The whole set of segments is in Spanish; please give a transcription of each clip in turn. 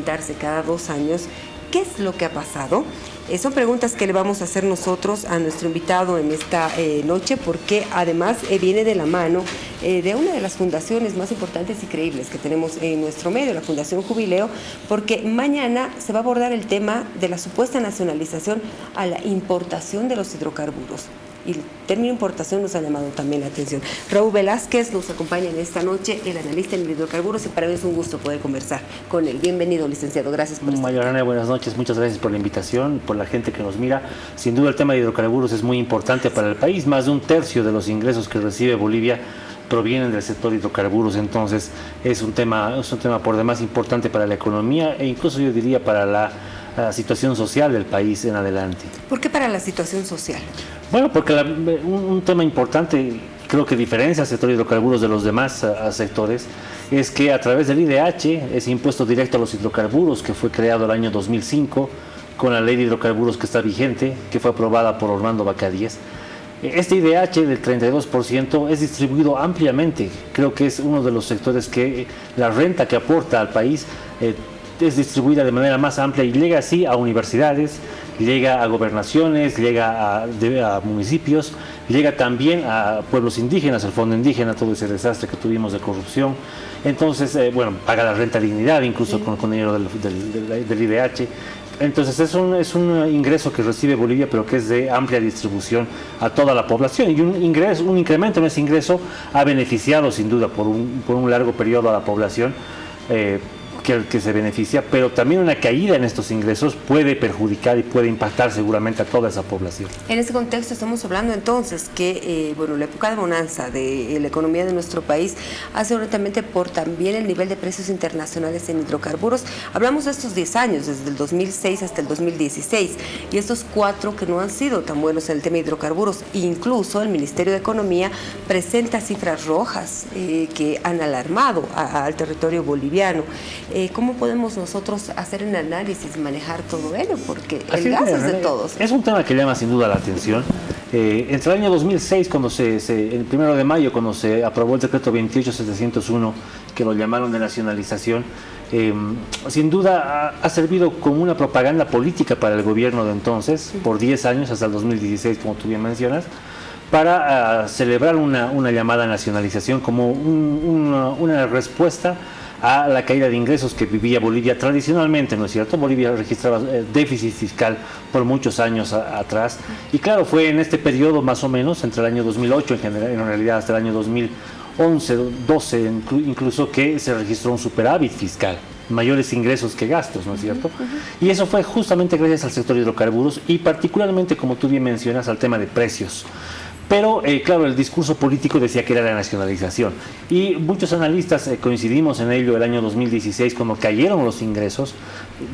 cada 2 años. ¿Qué es lo que ha pasado? Son preguntas que le vamos a hacer nosotros a nuestro invitado en esta noche, porque además viene de la mano de una de las fundaciones más importantes y creíbles que tenemos en nuestro medio, la Fundación Jubileo, porque mañana se va a abordar el tema de la supuesta nacionalización a la importación de los hidrocarburos. Y el término importación nos ha llamado también la atención. Raúl Velázquez nos acompaña en esta noche, el analista en hidrocarburos, y para mí es un gusto poder conversar con él. Bienvenido, licenciado. Gracias por estar. Mayorana, buenas noches. Muchas gracias por la invitación, por la gente que nos mira. Sin duda el tema de hidrocarburos es muy importante para el país. Más de un tercio de los ingresos que recibe Bolivia provienen del sector hidrocarburos, entonces es un tema por demás importante para la economía e incluso yo diría para la situación social del país en adelante. ¿Por qué para la situación social? Bueno, porque un tema importante, creo que diferencia al sector hidrocarburos de los demás sectores, es que a través del IDH, ese impuesto directo a los hidrocarburos que fue creado el año 2005 con la ley de hidrocarburos que está vigente, que fue aprobada por Orlando Bacadíes, este IDH del 32% es distribuido ampliamente. Creo que es uno de los sectores que la renta que aporta al país es distribuida de manera más amplia y llega así a universidades, llega a gobernaciones, llega a municipios, llega también a pueblos indígenas, al fondo indígena, todo ese desastre que tuvimos de corrupción. Entonces, bueno, paga la renta dignidad incluso con dinero del IDH. Entonces es un ingreso que recibe Bolivia, pero que es de amplia distribución a toda la población, y un incremento en ese ingreso ha beneficiado sin duda por un largo periodo a la población que se beneficia, pero también una caída en estos ingresos puede perjudicar y puede impactar seguramente a toda esa población. En ese contexto estamos hablando entonces que bueno, la época de bonanza de la economía de nuestro país ha sido netamente por también el nivel de precios internacionales en hidrocarburos. Hablamos de estos 10 años, desde el 2006 hasta el 2016, y estos 4 que no han sido tan buenos en el tema de hidrocarburos. Incluso el Ministerio de Economía presenta cifras rojas que han alarmado al territorio boliviano. ¿Cómo podemos nosotros hacer un análisis, manejar todo ello? Porque el gas es de todos. Es un tema que llama sin duda la atención. Entre el año 2006, el 1 de mayo, cuando se aprobó el decreto 28701, que lo llamaron de nacionalización, sin duda ha servido como una propaganda política para el gobierno de entonces, por 10 años, hasta el 2016, como tú bien mencionas, para celebrar una llamada nacionalización como una respuesta a la caída de ingresos que vivía Bolivia tradicionalmente, ¿no es cierto? Bolivia registraba déficit fiscal por muchos años atrás, y claro, fue en este periodo más o menos, entre el año 2008 en realidad hasta el año 2011, 12 incluso, que se registró un superávit fiscal, mayores ingresos que gastos, ¿no es cierto? Y eso fue justamente gracias al sector hidrocarburos y particularmente, como tú bien mencionas, al tema de precios. Pero, claro, el discurso político decía que era la nacionalización. Y muchos analistas coincidimos en ello el año 2016, cuando cayeron los ingresos.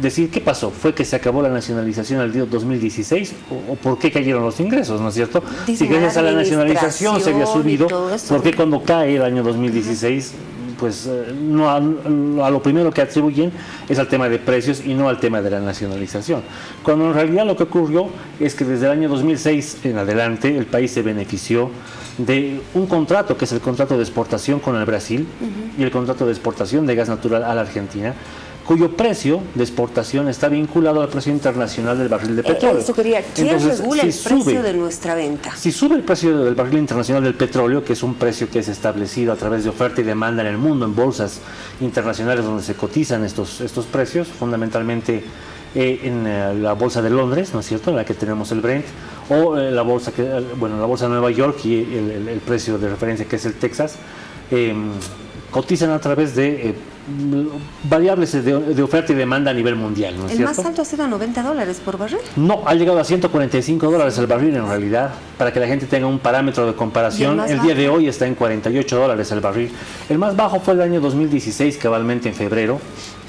Decir, ¿qué pasó? ¿Fue que se acabó la nacionalización el día 2016? ¿O por qué cayeron los ingresos? ¿No es cierto? Si gracias a la nacionalización se había subido, ¿por qué cuando cae el año 2016? Pues no a lo primero que atribuyen es al tema de precios y no al tema de la nacionalización. Cuando en realidad lo que ocurrió es que desde el año 2006 en adelante el país se benefició de un contrato, que es el contrato de exportación con el Brasil y el contrato de exportación de gas natural a la Argentina, cuyo precio de exportación está vinculado al precio internacional del barril de petróleo. Eso quería, ¿quién regula el precio de nuestra venta? Si sube el precio del barril internacional del petróleo, que es un precio que es establecido a través de oferta y demanda en el mundo, en bolsas internacionales donde se cotizan estos precios, fundamentalmente en la bolsa de Londres, ¿no es cierto?, en la que tenemos el Brent, o la bolsa de Nueva York y el precio de referencia, que es el Texas, cotizan a través de variables de oferta y demanda a nivel mundial, ¿no es cierto? ¿El más alto ha sido $90 por barril? No, ha llegado a $145 el barril en realidad, para que la gente tenga un parámetro de comparación. El día de hoy está en $48 el barril. El más bajo fue el año 2016, cabalmente en febrero,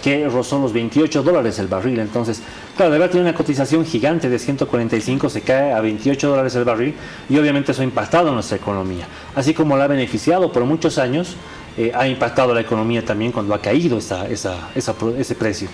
que rozó los $28 el barril. Entonces, claro, debe tener una cotización gigante de 145, se cae a $28 el barril, y obviamente eso ha impactado en nuestra economía. Así como la ha beneficiado por muchos años, ha impactado la economía también cuando ha caído ese precio.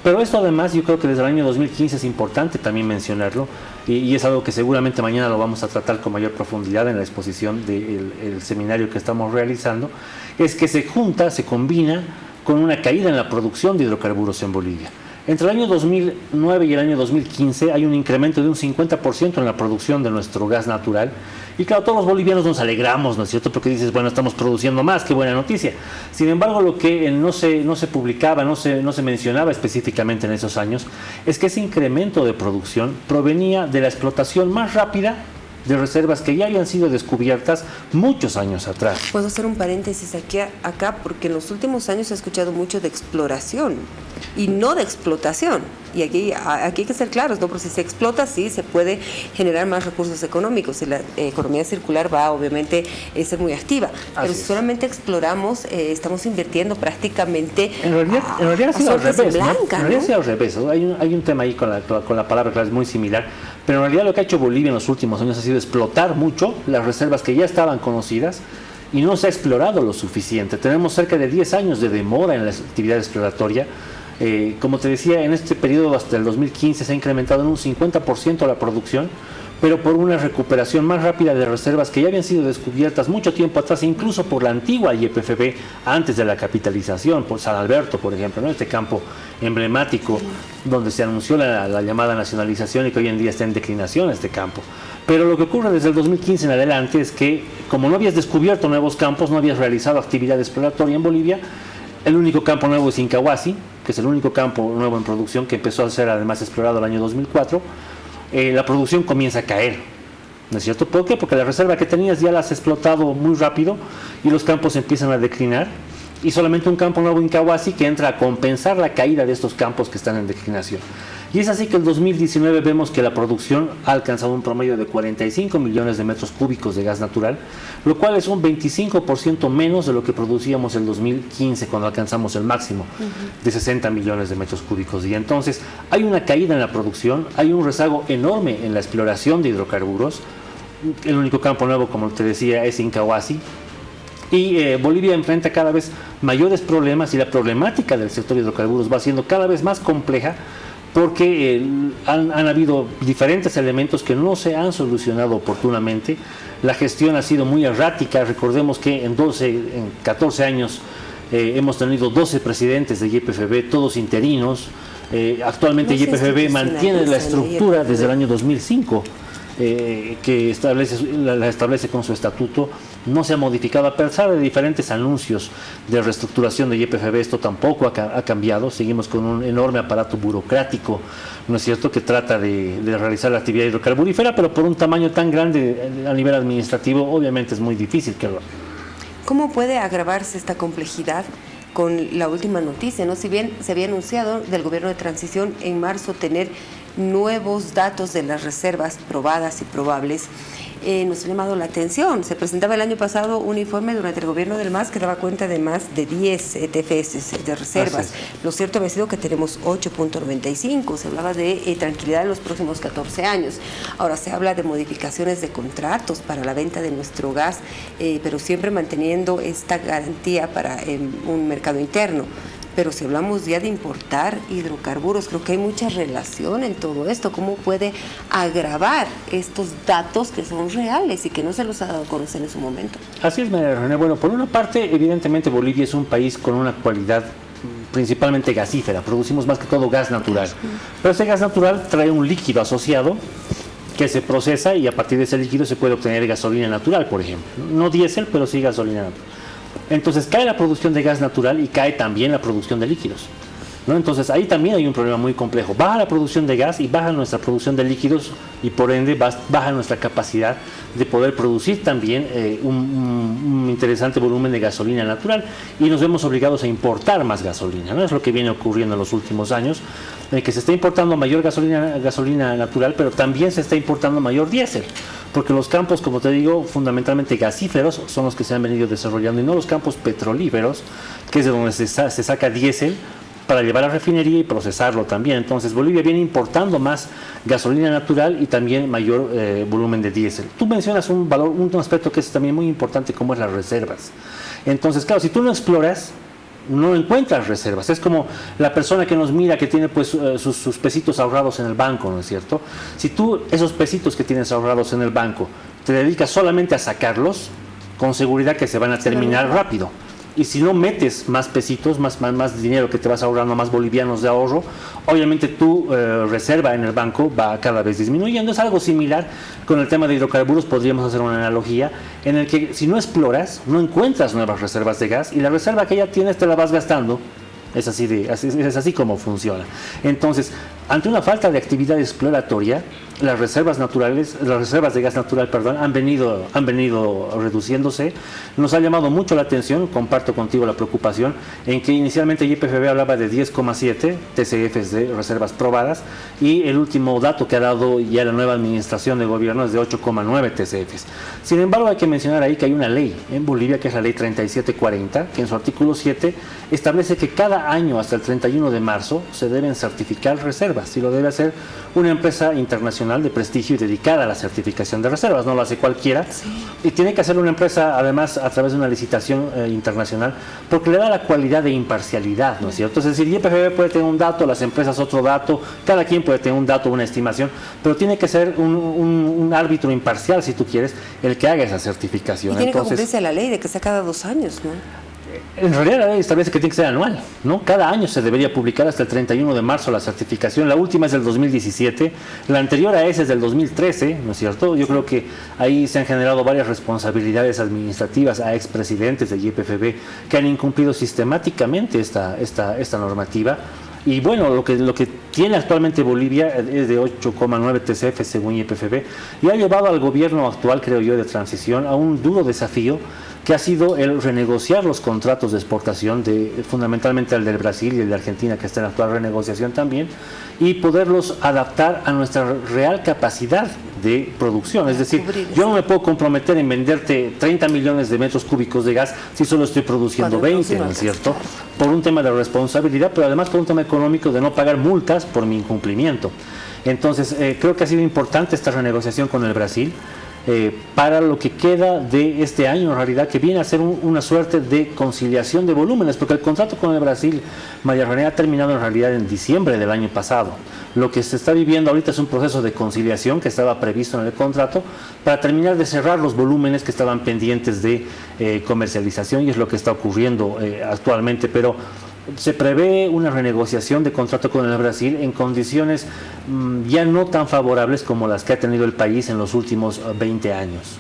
Pero esto además yo creo que desde el año 2015 es importante también mencionarlo, y es algo que seguramente mañana lo vamos a tratar con mayor profundidad en la exposición del seminario que estamos realizando, es que se combina con una caída en la producción de hidrocarburos en Bolivia. Entre el año 2009 y el año 2015 hay un incremento de un 50% en la producción de nuestro gas natural. Y claro, todos los bolivianos nos alegramos, ¿no es cierto? Porque dices, bueno, estamos produciendo más, qué buena noticia. Sin embargo, lo que no se publicaba, no se mencionaba específicamente en esos años, es que ese incremento de producción provenía de la explotación más rápida de reservas que ya habían sido descubiertas muchos años atrás. Puedo hacer un paréntesis acá, porque en los últimos años he escuchado mucho de exploración y no de explotación. Y aquí hay que ser claros, ¿no? Porque si se explota, sí, se puede generar más recursos económicos y la economía circular va, obviamente, a ser muy activa. Pero si solamente exploramos, estamos invirtiendo prácticamente en realidad ha sido al revés, ¿no? En realidad ha sido al revés. Hay un tema ahí con la palabra clave muy similar, pero en realidad lo que ha hecho Bolivia en los últimos años ha sido explotar mucho las reservas que ya estaban conocidas y no se ha explorado lo suficiente. Tenemos cerca de 10 años de demora en la actividad exploratoria. Como te decía, en este periodo hasta el 2015 se ha incrementado en un 50% la producción, pero por una recuperación más rápida de reservas que ya habían sido descubiertas mucho tiempo atrás, incluso por la antigua YPFB, antes de la capitalización, por San Alberto, por ejemplo, ¿no? Este campo emblemático donde se anunció la llamada nacionalización y que hoy en día está en declinación este campo. Pero lo que ocurre desde el 2015 en adelante es que, como no habías descubierto nuevos campos, no habías realizado actividad exploratoria en Bolivia, el único campo nuevo es Incahuasi, que es el único campo nuevo en producción que empezó a ser además explorado el año 2004, la producción comienza a caer, ¿no es cierto? ¿Por qué? Porque la reserva que tenías ya la has explotado muy rápido y los campos empiezan a declinar y solamente un campo nuevo en Incahuasi que entra a compensar la caída de estos campos que están en declinación. Y es así que en 2019 vemos que la producción ha alcanzado un promedio de 45 millones de metros cúbicos de gas natural, lo cual es un 25% menos de lo que producíamos en 2015 cuando alcanzamos el máximo de 60 millones de metros cúbicos. Y entonces hay una caída en la producción, hay un rezago enorme en la exploración de hidrocarburos. El único campo nuevo, como te decía, es Incahuasi. Y Bolivia enfrenta cada vez mayores problemas y la problemática del sector de hidrocarburos va siendo cada vez más compleja, porque han habido diferentes elementos que no se han solucionado oportunamente. La gestión ha sido muy errática. Recordemos que en 14 años hemos tenido 12 presidentes de YPFB, todos interinos. Actualmente YPFB mantiene la estructura desde el año 2005, que la establece con su estatuto. No se ha modificado a pesar de diferentes anuncios de reestructuración de YPFB. Esto tampoco ha cambiado. Seguimos con un enorme aparato burocrático, ¿no es cierto?, que trata de realizar la actividad hidrocarburífera, pero por un tamaño tan grande a nivel administrativo, obviamente es muy difícil que lo haga. ¿Cómo puede agravarse esta complejidad con la última noticia, ¿no? Si bien se había anunciado del gobierno de transición en marzo tener nuevos datos de las reservas probadas y probables, nos ha llamado la atención. Se presentaba el año pasado un informe durante el gobierno del MAS que daba cuenta de más de 10 TFS de reservas. Lo cierto había sido que tenemos 8.95. Se hablaba de tranquilidad en los próximos 14 años. Ahora se habla de modificaciones de contratos para la venta de nuestro gas, pero siempre manteniendo esta garantía para un mercado interno. Pero si hablamos ya de importar hidrocarburos, creo que hay mucha relación en todo esto. ¿Cómo puede agravar estos datos que son reales y que no se los ha dado a conocer en su momento? Así es, María René. Bueno, por una parte, evidentemente Bolivia es un país con una cualidad principalmente gasífera. Producimos más que todo gas natural. Pero ese gas natural trae un líquido asociado que se procesa y a partir de ese líquido se puede obtener gasolina natural, por ejemplo. No diésel, pero sí gasolina natural. Entonces cae la producción de gas natural y cae también la producción de líquidos, ¿no? Entonces ahí también hay un problema muy complejo. Baja la producción de gas y baja nuestra producción de líquidos y por ende baja nuestra capacidad de poder producir también un interesante volumen de gasolina natural y nos vemos obligados a importar más gasolina, ¿no? Es lo que viene ocurriendo en los últimos años, que se está importando mayor gasolina natural, pero también se está importando mayor diésel, porque los campos, como te digo, fundamentalmente gasíferos son los que se han venido desarrollando y no los campos petrolíferos, que es de donde se saca diésel para llevar a la refinería y procesarlo también. Entonces Bolivia viene importando más gasolina natural y también mayor volumen de diésel. Tú mencionas un aspecto que es también muy importante, como es las reservas. Entonces, claro, si tú no exploras, no encuentras reservas. Es como la persona que nos mira, que tiene pues sus pesitos ahorrados en el banco, ¿no es cierto? Si tú esos pesitos que tienes ahorrados en el banco te dedicas solamente a sacarlos, con seguridad que se van a terminar rápido. y si no metes más pesitos, más dinero que te vas ahorrando, más bolivianos de ahorro, obviamente tu reserva en el banco va cada vez disminuyendo. Es algo similar con el tema de hidrocarburos, podríamos hacer una analogía en el que si no exploras, no encuentras nuevas reservas de gas y la reserva que ya tienes te la vas gastando. Es así como funciona. Entonces, ante una falta de actividad exploratoria, las reservas de gas natural, han venido reduciéndose. Nos ha llamado mucho la atención, comparto contigo la preocupación, en que inicialmente YPFB hablaba de 10,7 TCFs de reservas probadas y el último dato que ha dado ya la nueva administración de gobierno es de 8,9 TCFs. Sin embargo, hay que mencionar ahí que hay una ley en Bolivia, que es la ley 3740, que en su artículo 7 establece que cada año hasta el 31 de marzo se deben certificar reservas y lo debe hacer una empresa internacional de prestigio y dedicada a la certificación de reservas, no lo hace cualquiera, sí. Y tiene que hacer una empresa además a través de una licitación internacional, porque le da la cualidad de imparcialidad, ¿no es cierto? Es decir, YPFB puede tener un dato, las empresas otro dato, cada quien puede tener un dato, una estimación, pero tiene que ser un árbitro imparcial, si tú quieres, el que haga esa certificación. Y tiene que cumplirse la ley de que sea cada 2 años, ¿no? En realidad la ley establece que tiene que ser anual, ¿no? Cada año se debería publicar hasta el 31 de marzo la certificación. La última es del 2017, la anterior a esa es del 2013, ¿no es cierto? Yo creo que ahí se han generado varias responsabilidades administrativas a expresidentes de YPFB que han incumplido sistemáticamente esta normativa. Y bueno, lo que tiene actualmente Bolivia es de 8,9 TCF según YPFB y ha llevado al gobierno actual, creo yo, de transición a un duro desafío que ha sido el renegociar los contratos de exportación, fundamentalmente el del Brasil y el de Argentina, que está en actual renegociación también, y poderlos adaptar a nuestra real capacidad de producción. Es decir, yo no me puedo comprometer en venderte 30 millones de metros cúbicos de gas si solo estoy produciendo 20, ¿no es cierto? Por un tema de responsabilidad, pero además por un tema económico de no pagar multas por mi incumplimiento. Entonces, creo que ha sido importante esta renegociación con el Brasil, para lo que queda de este año, en realidad, que viene a ser una suerte de conciliación de volúmenes, porque el contrato con el Brasil, María René, ha terminado en realidad en diciembre del año pasado. Lo que se está viviendo ahorita es un proceso de conciliación que estaba previsto en el contrato para terminar de cerrar los volúmenes que estaban pendientes de comercialización, y es lo que está ocurriendo actualmente, pero se prevé una renegociación de contrato con el Brasil en condiciones ya no tan favorables como las que ha tenido el país en los últimos 20 años.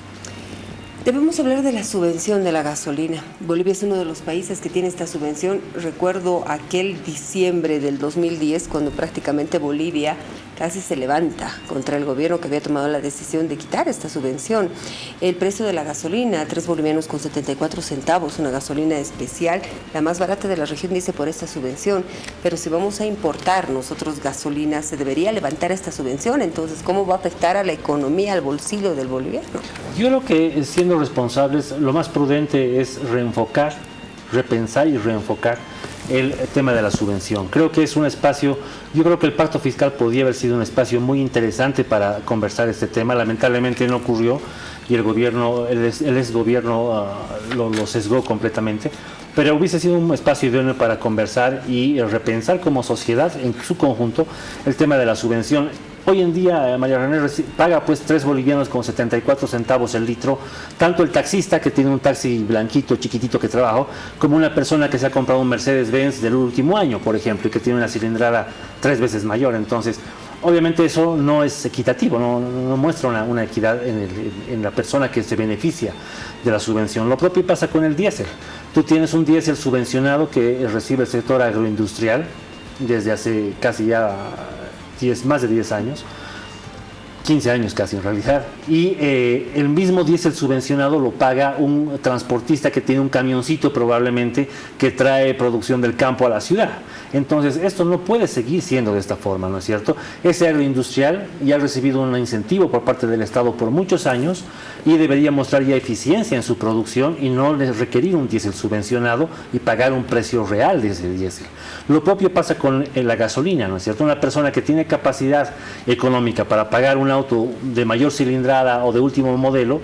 Debemos hablar de la subvención de la gasolina. Bolivia es uno de los países que tiene esta subvención. Recuerdo aquel diciembre del 2010, cuando prácticamente Bolivia casi se levanta contra el gobierno que había tomado la decisión de quitar esta subvención. El precio de la gasolina, 3 bolivianos con 74 centavos, una gasolina especial, la más barata de la región, dice, por esta subvención. Pero si vamos a importar nosotros gasolina, se debería levantar esta subvención. Entonces, ¿cómo va a afectar a la economía, al bolsillo del boliviano? Yo creo que, siendo responsables, lo más prudente es reenfocar, repensar y reenfocar el tema de la subvención. Creo que es un espacio, yo creo que el pacto fiscal podría haber sido un espacio muy interesante para conversar este tema. Lamentablemente no ocurrió y el exgobierno lo sesgó completamente, pero hubiese sido un espacio idóneo para conversar y repensar como sociedad en su conjunto el tema de la subvención. Hoy en día María René paga pues 3 bolivianos con 74 centavos el litro, tanto el taxista que tiene un taxi blanquito, chiquitito que trabaja, como una persona que se ha comprado un Mercedes-Benz del último año, por ejemplo, y que tiene una cilindrada 3 veces mayor. Entonces, obviamente eso no es equitativo, no muestra una equidad en la persona que se beneficia de la subvención. Lo propio pasa con el diésel. Tú tienes un diésel subvencionado que recibe el sector agroindustrial desde hace casi ya más de 10 años, 15 años casi en realidad, y el mismo diésel subvencionado lo paga un transportista que tiene un camioncito probablemente que trae producción del campo a la ciudad. Entonces esto no puede seguir siendo de esta forma, ¿no es cierto? Ese agroindustrial ya ha recibido un incentivo por parte del Estado por muchos años y debería mostrar ya eficiencia en su producción y no requerir un diésel subvencionado y pagar un precio real de ese diésel. Lo propio pasa con la gasolina, ¿no es cierto? Una persona que tiene capacidad económica para pagar un auto de mayor cilindrada o de último modelo,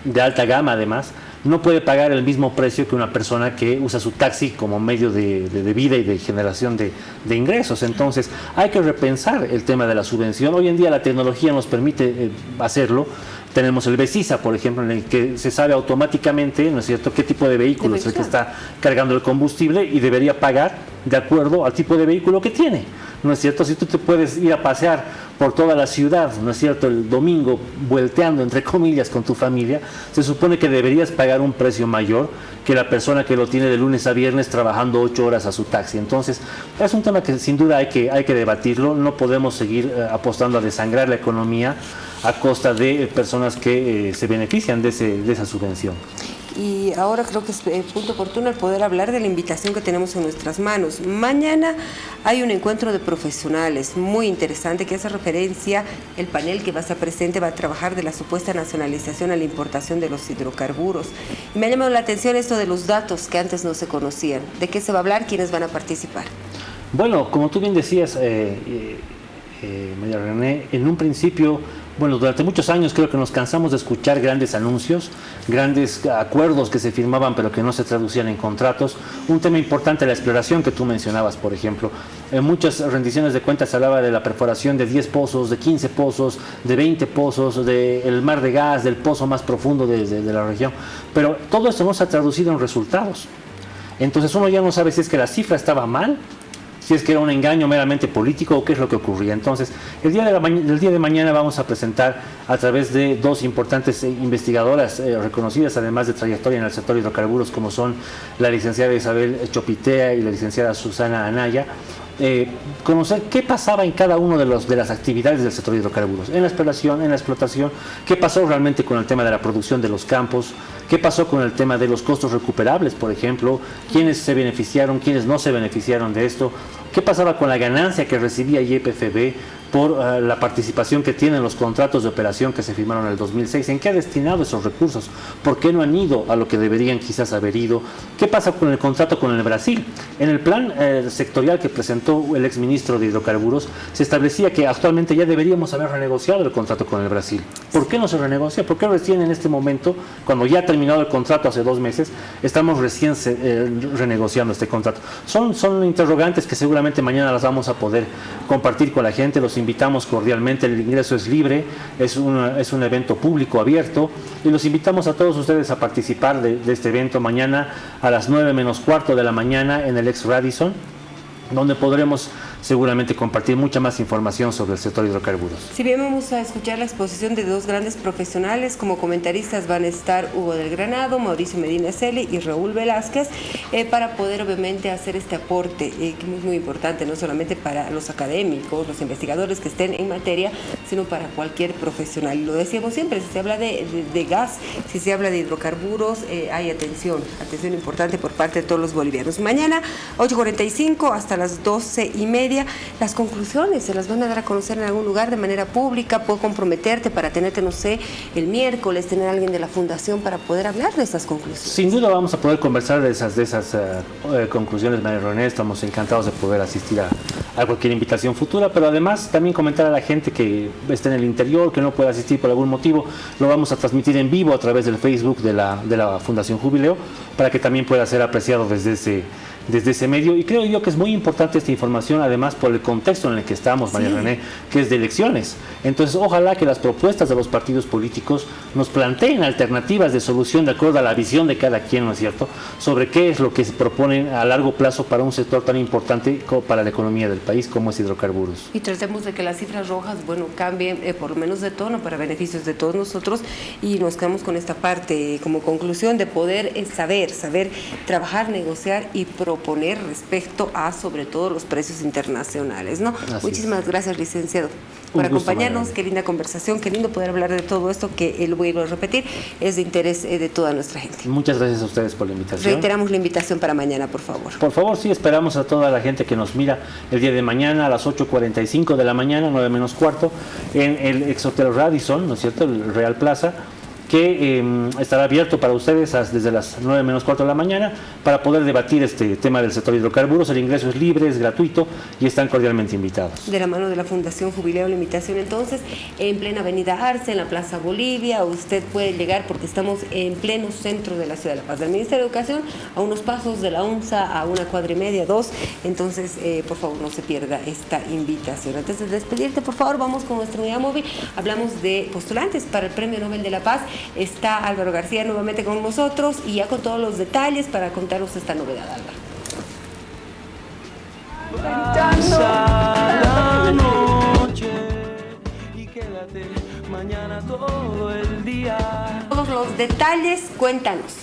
de alta gama además, no puede pagar el mismo precio que una persona que usa su taxi como medio de vida y de generación de ingresos. Entonces hay que repensar el tema de la subvención. Hoy en día la tecnología nos permite hacerlo. Tenemos el Besisa, por ejemplo, en el que se sabe automáticamente, ¿no es cierto?, qué tipo de vehículo es el que está cargando el combustible y debería pagar de acuerdo al tipo de vehículo que tiene, ¿no es cierto? Si tú te puedes ir a pasear por toda la ciudad, ¿no es cierto?, el domingo vuelteando, entre comillas, con tu familia, se supone que deberías pagar un precio mayor que la persona que lo tiene de lunes a viernes trabajando 8 horas a su taxi. Entonces, es un tema que sin duda hay que debatirlo. No podemos seguir apostando a desangrar la economía a costa de personas que se benefician de esa subvención. Y ahora creo que es punto oportuno el poder hablar de la invitación que tenemos en nuestras manos. Mañana hay un encuentro de profesionales muy interesante que hace referencia, el panel que va a estar presente va a trabajar de la supuesta nacionalización a la importación de los hidrocarburos. Y me ha llamado la atención esto de los datos que antes no se conocían. ¿De qué se va a hablar? ¿Quiénes van a participar? Bueno, como tú bien decías, María René, en un principio, bueno, durante muchos años creo que nos cansamos de escuchar grandes anuncios, grandes acuerdos que se firmaban pero que no se traducían en contratos. Un tema importante, la exploración que tú mencionabas, por ejemplo. En muchas rendiciones de cuentas se hablaba de la perforación de 10 pozos, de 15 pozos, de 20 pozos, del mar de gas, del pozo más profundo de la región. Pero todo esto no se ha traducido en resultados. Entonces uno ya no sabe si es que la cifra estaba mal, si es que era un engaño meramente político o qué es lo que ocurría. Entonces, el día de mañana vamos a presentar a través de dos importantes investigadoras reconocidas, además de trayectoria en el sector de hidrocarburos, como son la licenciada Isabel Chopitea y la licenciada Susana Anaya, conocer qué pasaba en cada una de las actividades del sector de hidrocarburos, en la exploración, en la explotación, qué pasó realmente con el tema de la producción de los campos, qué pasó con el tema de los costos recuperables, por ejemplo, quiénes se beneficiaron, quiénes no se beneficiaron de esto, qué pasaba con la ganancia que recibía YPFB por la participación que tienen los contratos de operación que se firmaron en el 2006, ¿en qué ha destinado esos recursos? ¿Por qué no han ido a lo que deberían quizás haber ido? ¿Qué pasa con el contrato con el Brasil? En el plan sectorial que presentó el exministro de Hidrocarburos, se establecía que actualmente ya deberíamos haber renegociado el contrato con el Brasil. ¿Por qué no se renegocia? ¿Por qué recién en este momento, cuando ya ha terminado el contrato hace 2 meses, estamos recién renegociando este contrato? Son interrogantes que seguramente mañana las vamos a poder compartir con la gente. Los invitamos cordialmente, el ingreso es libre, es un evento público abierto y los invitamos a todos ustedes a participar de este evento mañana a las 9 menos cuarto de la mañana en el ex Radisson, donde podremos seguramente compartir mucha más información sobre el sector de hidrocarburos. Si bien vamos a escuchar la exposición de dos grandes profesionales, como comentaristas van a estar Hugo del Granado, Mauricio Medina Celi y Raúl Velázquez, para poder obviamente hacer este aporte, que es muy importante, no solamente para los académicos, los investigadores que estén en materia, sino para cualquier profesional. Y lo decíamos siempre, si se habla de gas, si se habla de hidrocarburos, hay atención importante por parte de todos los bolivianos. Mañana, 8:45 hasta las 12:30, las conclusiones se las van a dar a conocer en algún lugar de manera pública. Puedo comprometerte para tenerte, no sé, el miércoles, tener a alguien de la fundación para poder hablar de estas conclusiones. Sin duda vamos a poder conversar de esas conclusiones, María René. Estamos encantados de poder asistir a cualquier invitación futura, pero además también comentar a la gente que esté en el interior, que no pueda asistir por algún motivo, lo vamos a transmitir en vivo a través del Facebook de la Fundación Jubileo, para que también pueda ser apreciado desde ese medio. Y creo yo que es muy importante esta información, además por el contexto en el que estamos, María René, que es de elecciones. Entonces ojalá que las propuestas de los partidos políticos nos planteen alternativas de solución de acuerdo a la visión de cada quien, ¿no es cierto?, sobre qué es lo que se proponen a largo plazo para un sector tan importante para la economía del país como es hidrocarburos. Y tratemos de que las cifras rojas, cambien por lo menos de tono para beneficios de todos nosotros, y nos quedamos con esta parte como conclusión de poder saber trabajar, negociar y proponer respecto a sobre todo los precios internacionales, ¿no? Muchísimas gracias, licenciado, por acompañarnos. Qué linda conversación, qué lindo poder hablar de todo esto que, lo vuelvo a repetir, es de interés de toda nuestra gente. Muchas gracias a ustedes por la invitación. Reiteramos la invitación para mañana, por favor. Por favor, sí, esperamos a toda la gente que nos mira el día de mañana a las 8:45 de la mañana, 9 menos cuarto, en el ex Hotel Radisson, ¿no es cierto?, el Real Plaza, que estará abierto para ustedes desde las 9 menos cuarto de la mañana para poder debatir este tema del sector hidrocarburos. El ingreso es libre, es gratuito y están cordialmente invitados. De la mano de la Fundación Jubileo La Invitación, entonces, en plena Avenida Arce, en la Plaza Bolivia, usted puede llegar porque estamos en pleno centro de la ciudad de La Paz. Del Ministerio de Educación, a unos pasos de la UNSA, a 1,25 cuadras, 2. Entonces, por favor, no se pierda esta invitación. Antes de despedirte, por favor, vamos con nuestra unidad móvil. Hablamos de postulantes para el Premio Nobel de la Paz. Está Álvaro García nuevamente con nosotros y ya con todos los detalles para contarnos esta novedad, Álvaro. Pasa la noche y quédate mañana todo el día. Todos los detalles, cuéntanos.